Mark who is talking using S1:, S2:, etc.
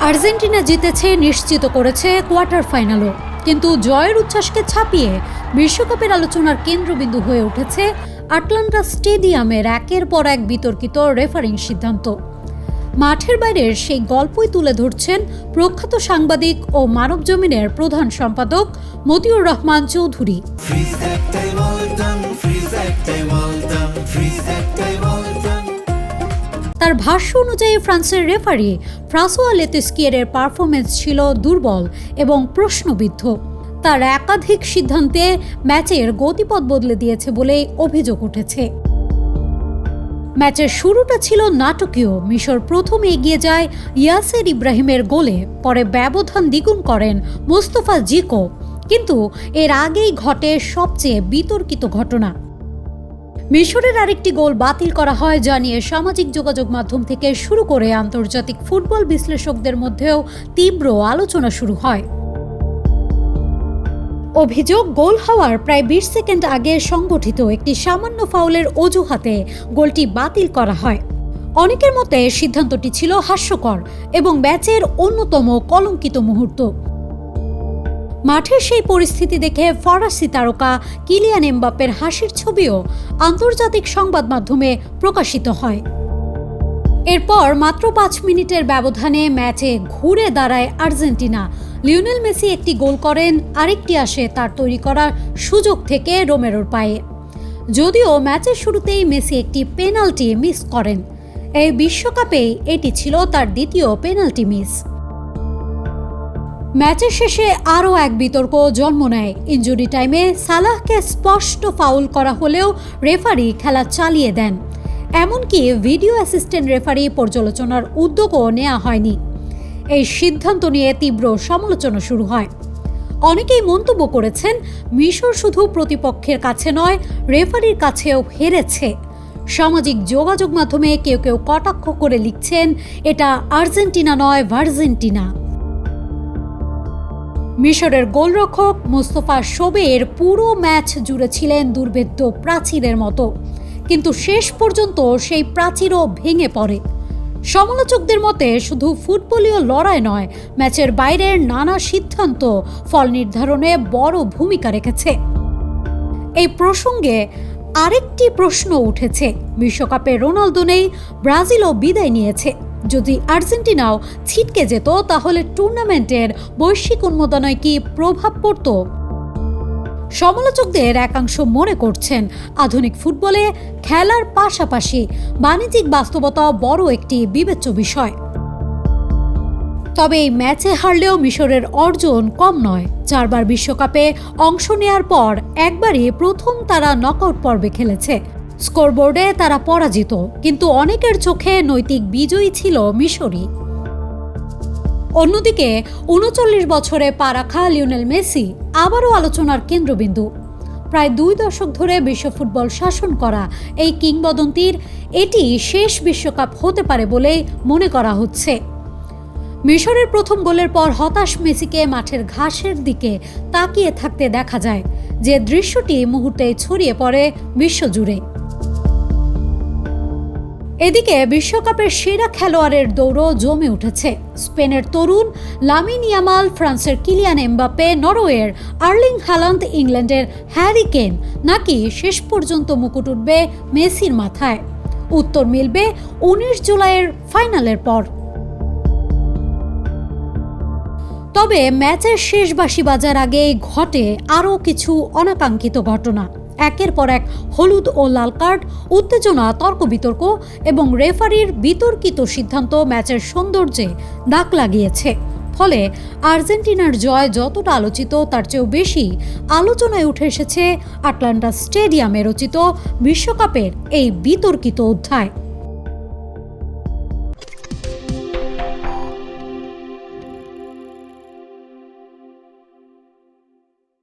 S1: Argentina জিতেছে, নিশ্চিত করেছে কোয়ার্টার ফাইনালও। কিন্তু জয়ের উচ্ছ্বাসকে ছাপিয়ে বিশ্বকাপের আলোচনার কেন্দ্রবিন্দু হয়ে উঠেছে আটলান্টা স্টেডিয়ামের একের পর এক বিতর্কিত রেফারিং সিদ্ধান্ত। মাঠের বাইরের সেই গল্পই তুলে ধরছেন প্রখ্যাত সাংবাদিক ও মানবজমিনের প্রধান সম্পাদক মতিউর রহমান চৌধুরী। তার ভাষ্য অনুযায়ী ফ্রান্সের রেফারি ফ্রাঁসোয়া লেতেস্কিয়েরের পারফরমেন্স ছিল দুর্বল এবং প্রশ্নবিদ্ধ। তার একাধিক সিদ্ধান্তে ম্যাচের গতিপথ বদলে দিয়েছে বলে অভিযোগ উঠেছে। ম্যাচের শুরুটা ছিল নাটকীয়। মিশর প্রথমে এগিয়ে যায় ইয়াসের ইব্রাহিমের গোলে, পরে ব্যবধান দ্বিগুণ করেন মোস্তফা জিকো। কিন্তু এর আগেই ঘটে সবচেয়ে বিতর্কিত ঘটনা। মিশরের আরেকটি গোল বাতিল করা হয়, যা নিয়ে সামাজিক যোগাযোগ মাধ্যম থেকে শুরু করে আন্তর্জাতিক ফুটবল বিশ্লেষকদের মধ্যেও তীব্র আলোচনা শুরু হয়। অভিযোগ, গোল হওয়ার প্রায় 20 সেকেন্ড আগে সংগঠিত একটি সামান্য ফাউলের অজুহাতে গোলটি বাতিল করা হয়। অনেকের মতে সিদ্ধান্তটি ছিল হাস্যকর এবং ম্যাচের অন্যতম কলঙ্কিত মুহূর্ত। মাঠের সেই পরিস্থিতি দেখে ফরাসি তারকা কিলিয়ান এমবাপ্পের হাসির ছবিও আন্তর্জাতিক সংবাদ মাধ্যমে প্রকাশিত হয়। এরপর মাত্র 5 মিনিটের ব্যবধানে ম্যাচে ঘুরে দাঁড়ায় আর্জেন্টিনা। লিওনেল মেসি একটি গোল করেন, আরেকটি আসে তার তৈরি করা সুযোগ থেকে রোমেরোর পায়ে। যদিও ম্যাচের শুরুতেই মেসি একটি পেনাল্টি মিস করেন। এই বিশ্বকাপেই এটি ছিল তার দ্বিতীয় পেনাল্টি মিস। ম্যাচের শেষে আরও এক বিতর্ক জন্ম নেয়। ইনজুরি টাইমে সালাহকে স্পষ্ট ফাউল করা হলেও রেফারি খেলা চালিয়ে দেন। এমনকি ভিডিও অ্যাসিস্ট্যান্ট রেফারি পর্যালোচনার উদ্যোগও নেওয়া হয়নি। এই সিদ্ধান্ত নিয়ে তীব্র সমালোচনা শুরু হয়। অনেকেই মন্তব্য করেছেন, মিশর শুধু প্রতিপক্ষের কাছে নয়, রেফারির কাছেও হেরেছে। সামাজিক যোগাযোগ মাধ্যমে কেউ কেউ কটাক্ষ করে লিখছেন, এটা আর্জেন্টিনা নয়, ভার্জেন্টিনা। মিশরের গোলরক্ষক মোস্তফা শোবের পুরো ম্যাচ জুড়ে ছিলেন দুর্ভেদ্য প্রাচীরের মতো, কিন্তু শেষ পর্যন্ত সেই প্রাচীরও ভেঙে পড়ে। সমালোচকদের মতে শুধু ফুটবলীয় লড়াই নয়, ম্যাচের বাইরের নানা সিদ্ধান্ত ফল নির্ধারণে বড় ভূমিকা রেখেছে। এই প্রসঙ্গে আরেকটি প্রশ্ন উঠেছে, বিশ্বকাপে রোনালদো নেই, ব্রাজিলও বিদায় নিয়েছে। যদি আর্জেন্টিনাও ছিটকে যেত, তাহলে টুর্নামেন্টের বৈশ্বিক উন্মাদনায় কি প্রভাব পড়ত? সমালোচকদের একাংশ মনে করছেন, আধুনিক ফুটবলে খেলার পাশাপাশি বাণিজ্যিক বাস্তবতা বড় একটি বিবেচ্য বিষয়। তবে এই ম্যাচে হারলেও মিশরের অর্জন কম নয়। 4 বার বিশ্বকাপে অংশ নেয়ার পর একবারই প্রথম তারা নকআউট পর্বে খেলেছে। স্কোরবোর্ডে তারা পরাজিত, কিন্তু অনেকের চোখে নৈতিক বিজয়ী ছিল মিশরই। অন্যদিকে 39 বছরে পা রাখা লিওনেল মেসি আবারও আলোচনার কেন্দ্রবিন্দু। প্রায় 2 দশক ধরে বিশ্ব ফুটবল শাসন করা এই কিংবদন্তির এটি শেষ বিশ্বকাপ হতে পারে বলেই মনে করা হচ্ছে। মিশরের প্রথম গোলের পর হতাশ মেসিকে মাঠের ঘাসের দিকে তাকিয়ে থাকতে দেখা যায়, যে দৃশ্যটি মুহূর্তে ছড়িয়ে পড়ে বিশ্বজুড়ে। এদিকে বিশ্বকাপের সেরা খেলোয়াড়ের দৌড়ও জমে উঠেছে। স্পেনের তরুণ লামিন ইয়ামাল, ফ্রান্সের কিলিয়ান এমবাপ্পে, নরওয়ের আর্লিং হালান্ড, ইংল্যান্ডের হ্যারি কেন, নাকি শেষ পর্যন্ত মুকুট উঠবে মেসির মাথায়? উত্তর মিলবে 19 জুলাইয়ের ফাইনালের পর। তবে ম্যাচের শেষ বাঁশি বাজার আগে ঘটে আরও কিছু অনাকাঙ্ক্ষিত ঘটনা। একের পর এক হলুদ ও লাল কার্ড, উত্তেজনা, তর্ক বিতর্ক এবং রেফারির বিতর্কিত সিদ্ধান্ত ম্যাচের সৌন্দর্যে দাগ লাগিয়েছে। ফলে আর্জেন্টিনার জয় যতটা আলোচিত, তার চেয়েও বেশি আলোচনায় উঠে এসেছে আটলান্টা স্টেডিয়ামে রচিত বিশ্বকাপের এই বিতর্কিত অধ্যায়।